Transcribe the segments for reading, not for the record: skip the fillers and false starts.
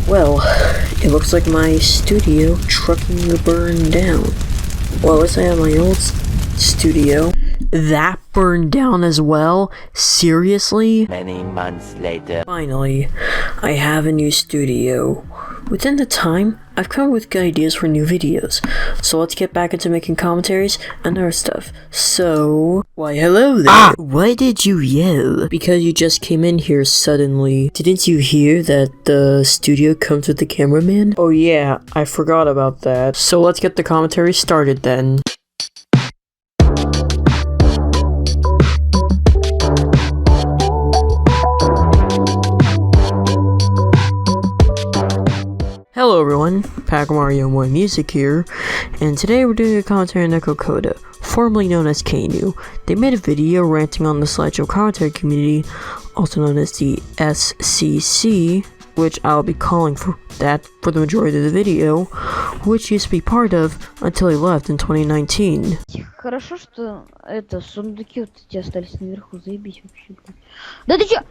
Well, it looks like my studio trucking burned down. Well, at least I have my old studio. That burned down as well? Seriously? Many months later. Finally, I have a new studio. Within the time, I've come up with good ideas for new videos. So let's get back into making commentaries and other stuff. So, why hello there. Ah! Why did you yell? Because you just came in here suddenly. Didn't you hear that the studio comes with the cameraman? Oh yeah, I forgot about that. So let's get the commentary started then. Hello everyone, Pack Mario 1 Music here, and today we're doing a commentary on Neko Koda, formerly known as Kanu. They made a video ranting on the slideshow commentary community, also known as the SCC, which I'll be calling for that for the majority of the video, which used to be part of until he left in 2019. Хорошо, что это сундуки вот эти остались наверху, заебись вообще, блядь. Да ты чё?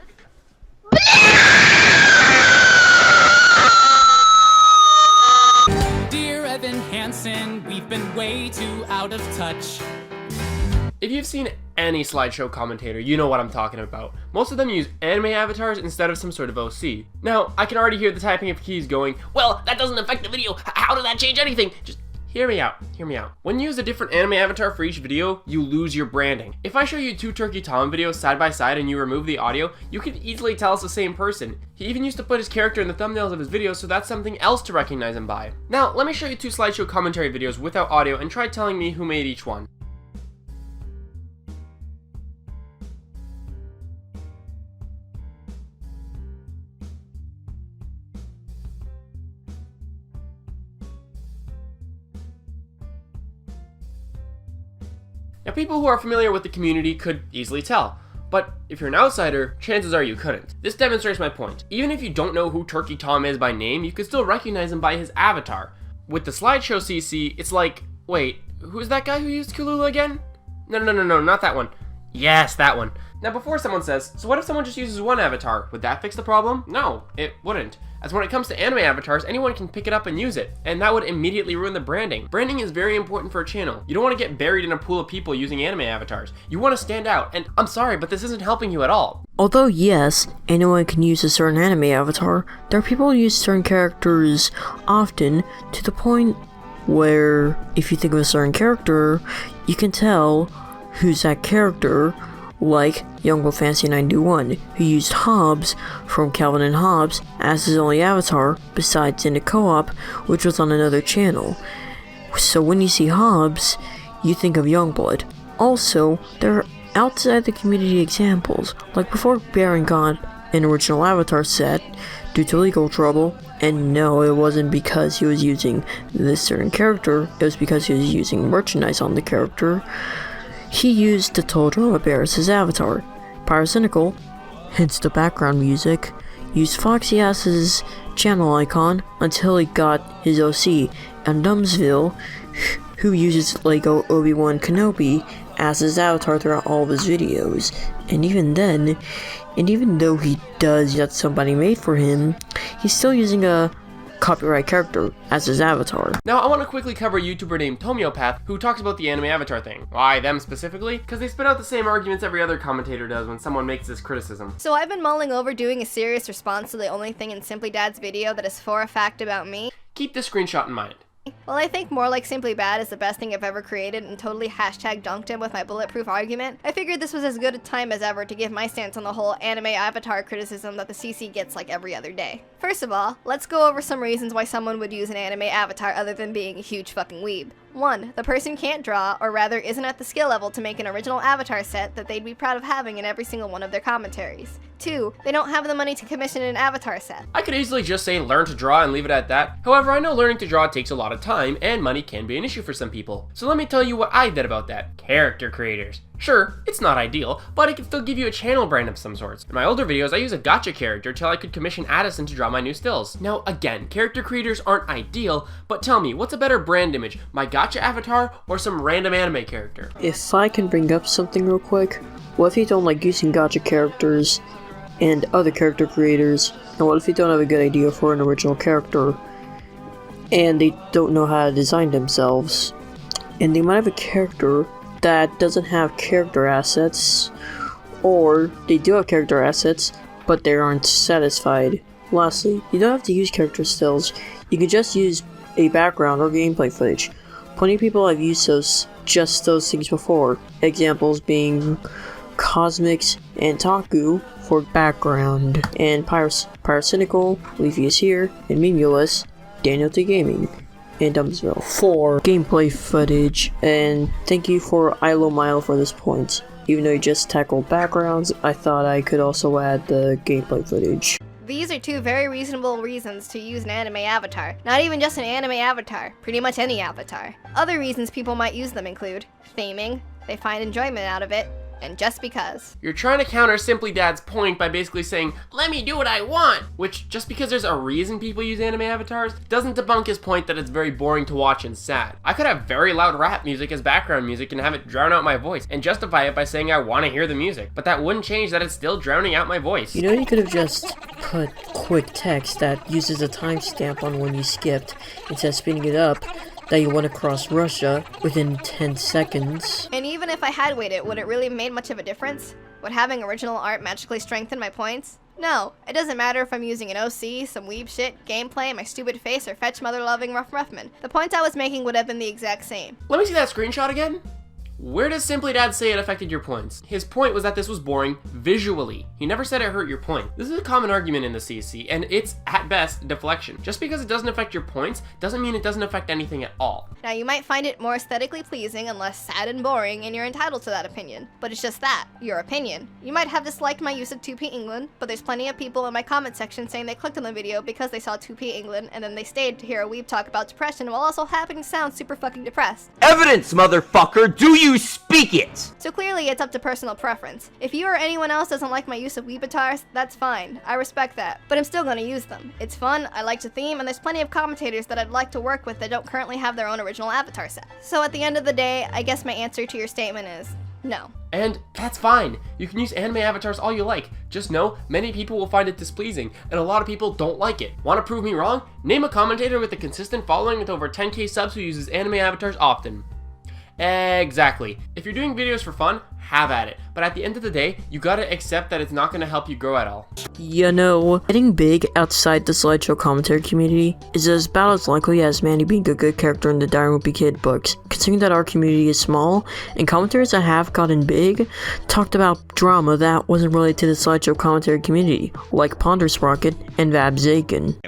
We've been way too out of touch. If you've seen any slideshow commentator, you know what I'm talking about. Most of them use anime avatars instead of some sort of OC. Now, I can already hear the typing of keys going, well, that doesn't affect the video. How does that change anything? Just hear me out. When you use a different anime avatar for each video, you lose your branding. If I show you two Turkey Tom videos side by side and you remove the audio, you can easily tell it's the same person. He even used to put his character in the thumbnails of his videos, so that's something else to recognize him by. Now, let me show you two slideshow commentary videos without audio and try telling me who made each one. Now, people who are familiar with the community could easily tell, but if you're an outsider, chances are you couldn't. This demonstrates my point. Even if you don't know who Turkey Tom is by name, you can still recognize him by his avatar. With the slideshow CC, it's like, wait, who's that guy who used Kulula again? No, not that one. Yes, that one. Now, before someone says, so what if someone just uses one avatar? Would that fix the problem? No, it wouldn't. As when it comes to anime avatars, anyone can pick it up and use it, and that would immediately ruin the branding. Branding is very important for a channel. You don't want to get buried in a pool of people using anime avatars. You want to stand out, and I'm sorry, but this isn't helping you at all. Although yes, anyone can use a certain anime avatar, there are people who use certain characters often, to the point where, if you think of a certain character, you can tell who's that character, like Youngbo Fantasy 91, who used Hobbs from Calvin and Hobbs as his only avatar, besides in a co-op, which was on another channel. So when you see Hobbs, you think of Youngblood. Also, there are outside the community examples, like before Baron got an original avatar set due to legal trouble, and no, it wasn't because he was using this certain character, it was because he was using merchandise on the character. He used the Total Drama Bear as his avatar. Pyrocynical, hence the background music, used Foxy as his channel icon until he got his OC, and Dumbsville, who uses Lego Obi-Wan Kenobi as his avatar throughout all of his videos. And even then, and even though he does get somebody made for him, he's still using a copyright character as his avatar. Now, I want to quickly cover a YouTuber named Tomiopath who talks about the anime avatar thing. Why them specifically? Because they spit out the same arguments every other commentator does when someone makes this criticism. So I've been mulling over doing a serious response to the only thing in Simply Dad's video that is for a fact about me. Keep this screenshot in mind. Well, I think more like Simply Bad is the best thing I've ever created and totally hashtag dunked him with my bulletproof argument. I figured this was as good a time as ever to give my stance on the whole anime avatar criticism that the CC gets like every other day. First of all, let's go over some reasons why someone would use an anime avatar other than being a huge fucking weeb. 1. The person can't draw, or rather isn't at the skill level to make an original avatar set that they'd be proud of having in every single one of their commentaries. 2. They don't have the money to commission an avatar set. I could easily just say learn to draw and leave it at that. However, I know learning to draw takes a lot of time, and money can be an issue for some people. So let me tell you what I did about that. Character creators. Sure, it's not ideal, but it can still give you a channel brand of some sorts. In my older videos, I use a gacha character till I could commission Addison to draw my new stills. Now, again, character creators aren't ideal, but tell me, what's a better brand image, my gacha avatar or some random anime character? If I can bring up something real quick, what if you don't like using gacha characters and other character creators. And what if they don't have a good idea for an original character, and they don't know how to design themselves, and they might have a character that doesn't have character assets, or they do have character assets, but they aren't satisfied. Lastly, you don't have to use character stills, you can just use a background or gameplay footage. Plenty of people have used just those things before, examples being Cosimix and Taku for background, and Pyrocynical, Leafy is here, and Memulus, Daniel T Gaming, and Dumbsville for gameplay footage. And thank you for Ilomilo for this point. Even though you just tackled backgrounds, I thought I could also add the gameplay footage. These are two very reasonable reasons to use an anime avatar. Not even just an anime avatar, pretty much any avatar. Other reasons people might use them include theming, they find enjoyment out of it, and just because. You're trying to counter Simply Dad's point by basically saying, let me do what I want, which just because there's a reason people use anime avatars doesn't debunk his point that it's very boring to watch and sad. I could have very loud rap music as background music and have it drown out my voice and justify it by saying I want to hear the music, but that wouldn't change that it's still drowning out my voice. You know, you could have just put quick text that uses a timestamp on when you skipped instead of speeding it up, that you want to cross Russia within 10 seconds. And even if I had waited, would it really made much of a difference? Would having original art magically strengthen my points? No, it doesn't matter if I'm using an OC, some weeb shit, gameplay, my stupid face, or fetch mother-loving Ruffman. The point I was making would have been the exact same. Let me see that screenshot again. Where does Simply Dad say it affected your points? His point was that this was boring visually. He never said it hurt your point. This is a common argument in the CC, and it's, at best, deflection. Just because it doesn't affect your points doesn't mean it doesn't affect anything at all. Now, you might find it more aesthetically pleasing and less sad and boring, and you're entitled to that opinion. But it's just that, your opinion. You might have disliked my use of 2P England, but there's plenty of people in my comment section saying they clicked on the video because they saw 2P England, and then they stayed to hear a weeb talk about depression while also happening to sound super fucking depressed. Evidence, motherfucker! Do you speak it? So clearly it's up to personal preference. If you or anyone else doesn't like my use of weebatars, that's fine. I respect that. But I'm still gonna use them. It's fun, I like to theme, and there's plenty of commentators that I'd like to work with that don't currently have their own original avatar set. So at the end of the day, I guess my answer to your statement is no. And that's fine. You can use anime avatars all you like. Just know, many people will find it displeasing, and a lot of people don't like it. Want to prove me wrong? Name a commentator with a consistent following with over 10k subs who uses anime avatars often. Exactly. If you're doing videos for fun, have at it. But at the end of the day, you gotta accept that it's not gonna help you grow at all. You know, getting big outside the slideshow commentary community is about as likely as Manny being a good character in the Diary Wimpy Kid books. Considering that our community is small, and commentators that have gotten big talked about drama that wasn't related to the slideshow commentary community, like Ponder Sprocket and Vab Zakin.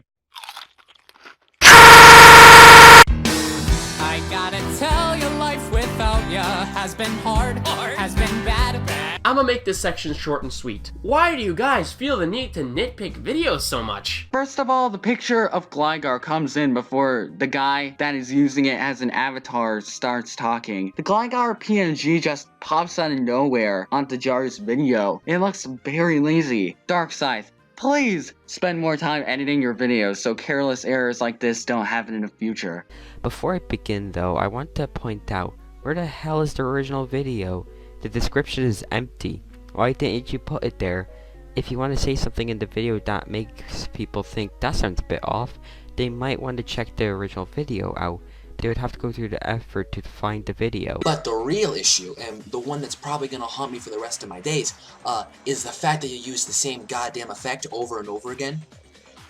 I gotta tell you, life without ya has been hard, has been bad. I'ma make this section short and sweet. Why do you guys feel the need to nitpick videos so much? First of all, the picture of Gligar comes in before the guy that is using it as an avatar starts talking. The Gligar PNG just pops out of nowhere onto Jar's video. It looks very lazy. Darkseid, please spend more time editing your videos so careless errors like this don't happen in the future. Before I begin though, I want to point out, where the hell is the original video? The description is empty. Why didn't you put it there? If you want to say something in the video that makes people think that sounds a bit off, they might want to check the original video out. They would have to go through the effort to find the video. But the real issue, and the one that's probably gonna haunt me for the rest of my days, is the fact that you use the same goddamn effect over and over again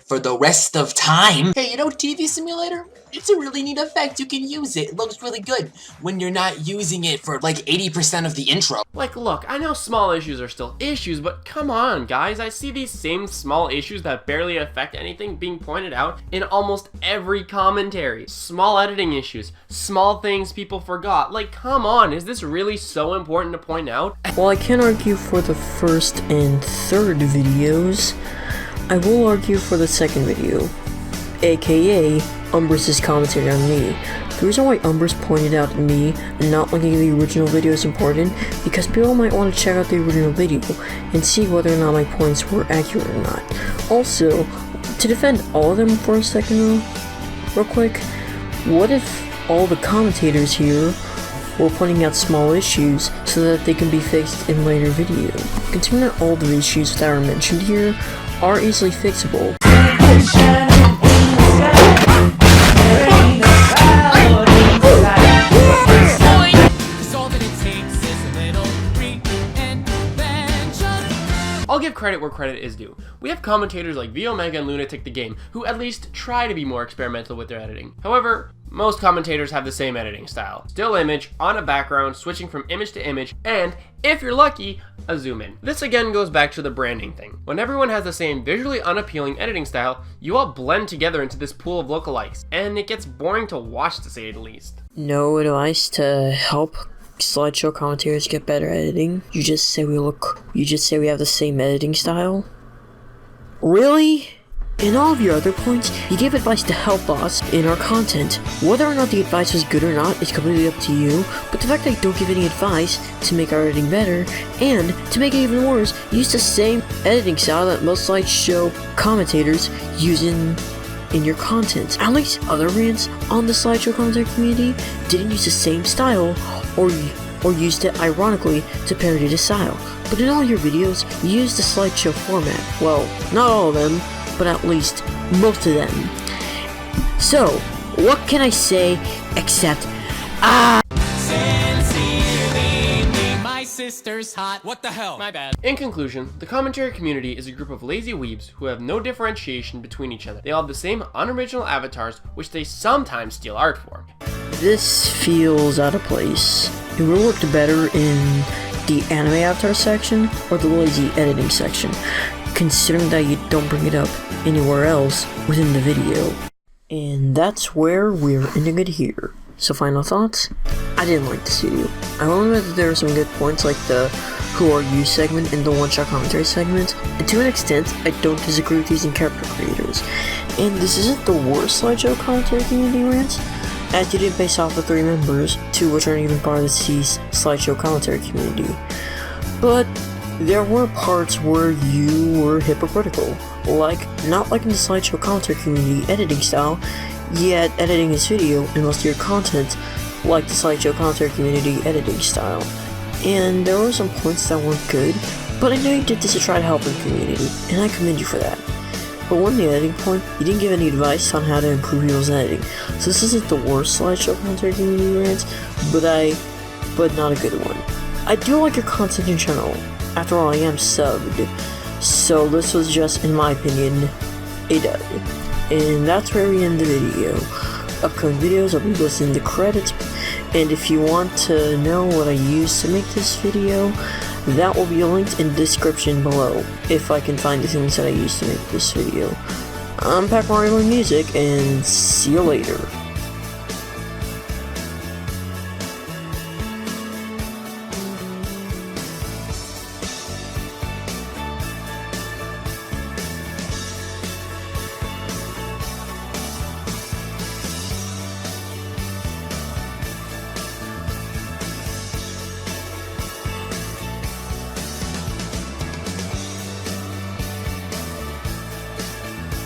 for the rest of time. Hey, you know TV Simulator? It's a really neat effect. You can use it. It looks really good when you're not using it for like 80% of the intro. Like, look, I know small issues are still issues, but come on, guys. I see these same small issues that barely affect anything being pointed out in almost every commentary. Small editing issues, small things people forgot. Like, come on, is this really so important to point out? While I can't argue for the first and third videos, I will argue for the second video, aka Umbris' commentary on me. The reason why Umbris pointed out me not liking the original video is important because people might want to check out the original video and see whether or not my points were accurate or not. Also, to defend all of them for a second real quick, what if all the commentators here or pointing out small issues so that they can be fixed in later video. Considering that all the issues that are mentioned here are easily fixable. I'll give credit where credit is due. We have commentators like Omega and Lunatic the Game who at least try to be more experimental with their editing. However, most commentators have the same editing style. Still image, on a background, switching from image to image, and, if you're lucky, a zoom in. This again goes back to the branding thing. When everyone has the same visually unappealing editing style, you all blend together into this pool of lookalikes, and it gets boring to watch, to say the least. No advice to help slideshow commentators get better editing? You just say we have the same editing style? Really? In all of your other points, you gave advice to help us in our content. Whether or not the advice was good or not is completely up to you, but the fact that you don't give any advice to make our editing better, and to make it even worse, use the same editing style that most slideshow commentators use in your content. At least other rants on the slideshow commentary community didn't use the same style, or used it ironically to parody the style. But in all your videos, you use the slideshow format. Well, not all of them, but at least most of them. So, what can I say except, Sincerely, my sister's hot. What the hell? My bad. In conclusion, the commentary community is a group of lazy weebs who have no differentiation between each other. They all have the same unoriginal avatars, which they sometimes steal art for. this feels out of place. It would have worked better in the anime avatar section or the lazy editing section, considering that you don't bring it up anywhere else within the video. And that's where we're ending it here. So final thoughts? I didn't like this video. I will admit that there are some good points like the Who Are You segment and the one-shot commentary segment, and to an extent, I don't disagree with using character creators. And this isn't the worst slideshow commentary community rant, as you did base off the 3 members, 2 which aren't even part of the C's slideshow commentary community. But there were parts where you were hypocritical, like not liking the slideshow commentary community editing style, yet editing his video and most of your content like the slideshow commentary community editing style. And there were some points that weren't good, but I know you did this to try to help the community, and I commend you for that. But one the editing point, you didn't give any advice on how to improve people's editing, so this isn't the worst slideshow commentary community rant, but not a good one. I do like your content in general. After all, I am subbed, so this was just, in my opinion, a dud. And that's where we end the video. Upcoming videos, I'll be listing the credits, and if you want to know what I used to make this video, that will be linked in the description below, if I can find the things that I used to make this video. I'm Pac Mario Music, and see you later.